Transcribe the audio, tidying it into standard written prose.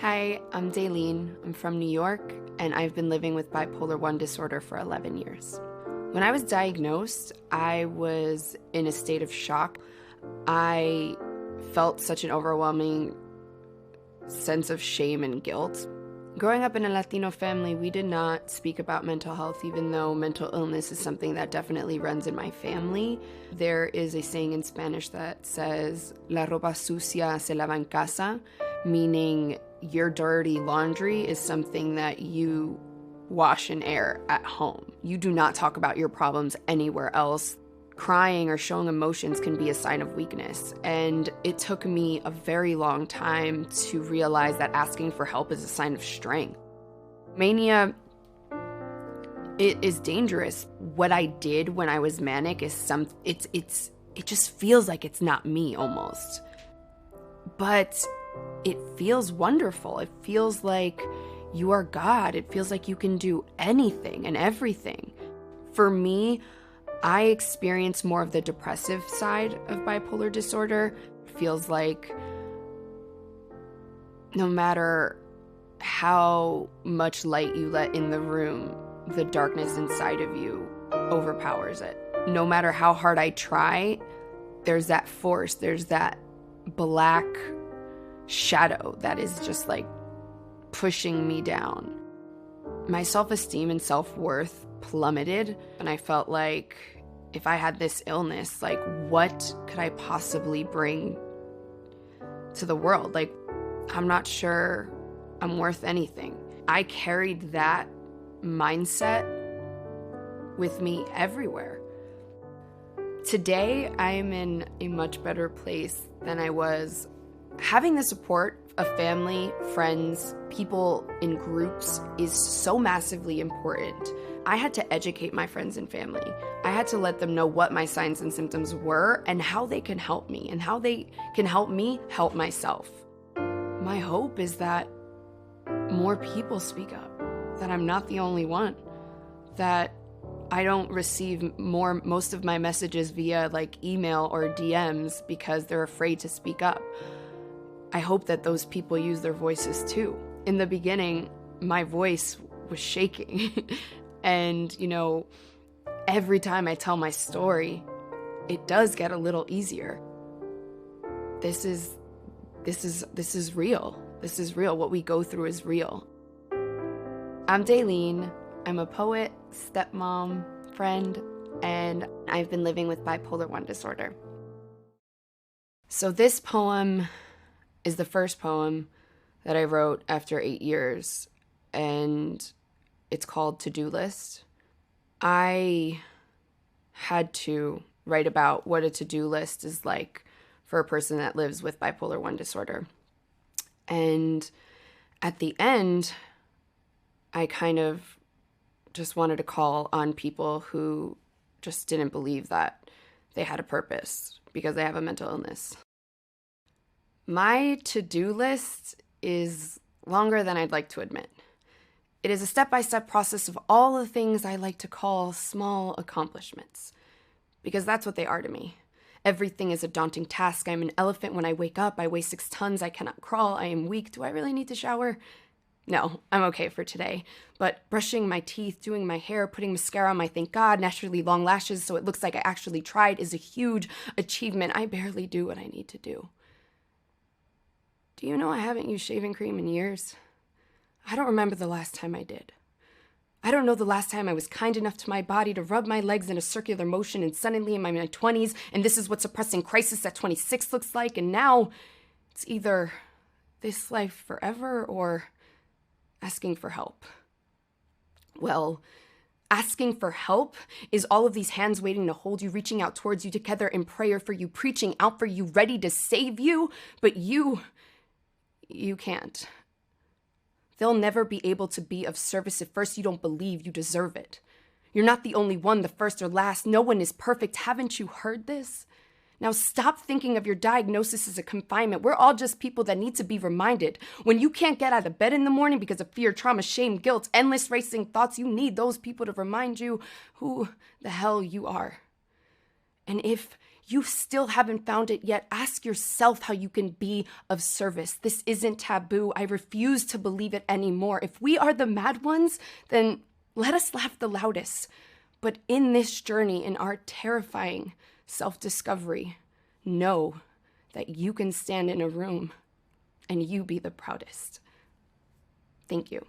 Hi, I'm Dailyn. I'm from New York, and I've been living with bipolar 1 disorder for 11 years. When I was diagnosed, I was in a state of shock. I felt such an overwhelming sense of shame and guilt. Growing up in a Latino family, we did not speak about mental health, even though mental illness is something that definitely runs in my family. There is a saying in Spanish that says, "La ropa sucia se lava en casa," meaning your dirty laundry is something that you wash and air at home. You do not talk about your problems anywhere else. Crying or showing emotions can be a sign of weakness, and it took me a very long time to realize that asking for help is a sign of strength. Mania, it is dangerous. What I did when I was manic is it just feels like it's not me almost. But it feels wonderful. It feels like you are God. It feels like you can do anything and everything. For me, I experience more of the depressive side of bipolar disorder. It feels like no matter how much light you let in the room, the darkness inside of you overpowers it. No matter how hard I try, there's that force, there's that black shadow that is just like pushing me down. My self-esteem and self-worth plummeted, and I felt like if I had this illness, like what could I possibly bring to the world? Like, I'm not sure I'm worth anything. I carried that mindset with me everywhere. Today, I am in a much better place than I was. Having the support of family, friends, people in groups is so massively important. I had to educate my friends and family. I had to let them know what my signs and symptoms were and how they can help me and how they can help me help myself. My hope is that more people speak up, that I'm not the only one, that I don't receive most of my messages via like email or DMs because they're afraid to speak up. I hope that those people use their voices too. In the beginning, my voice was shaking. And, every time I tell my story, it does get a little easier. This is real. This is real. What we go through is real. I'm Dailyn. I'm a poet, stepmom, friend, and I've been living with bipolar 1 disorder. So this poem is the first poem that I wrote after 8 years, and it's called To-Do List. I had to write about what a to-do list is like for a person that lives with bipolar 1 disorder. And at the end, I kind of just wanted to call on people who just didn't believe that they had a purpose because they have a mental illness. My to-do list is longer than I'd like to admit. It is a step-by-step process of all the things I like to call small accomplishments, because that's what they are to me. Everything is a daunting task. I'm an elephant when I wake up. I weigh 6 tons. I cannot crawl. I am weak. Do I really need to shower? No, I'm okay for today. But brushing my teeth, doing my hair, putting mascara on my, thank God, naturally long lashes so it looks like I actually tried is a huge achievement. I barely do what I need to do. Do you know I haven't used shaving cream in years? I don't remember the last time I did. I don't know the last time I was kind enough to my body to rub my legs in a circular motion, and suddenly in my 20s, and this is what suppressing crisis at 26 looks like, and now it's either this life forever or asking for help. Well, asking for help is all of these hands waiting to hold you, reaching out towards you together in prayer for you, preaching out for you, ready to save you, but you can't. They'll never be able to be of service if first you don't believe you deserve it. You're not the only one, the first or last. No one is perfect. Haven't you heard this? Now stop thinking of your diagnosis as a confinement. We're all just people that need to be reminded. When you can't get out of bed in the morning because of fear, trauma, shame, guilt, endless racing thoughts, you need those people to remind you who the hell you are. And if you still haven't found it yet, ask yourself how you can be of service. This isn't taboo. I refuse to believe it anymore. If we are the mad ones, then let us laugh the loudest. But in this journey, in our terrifying self-discovery, know that you can stand in a room and you be the proudest. Thank you.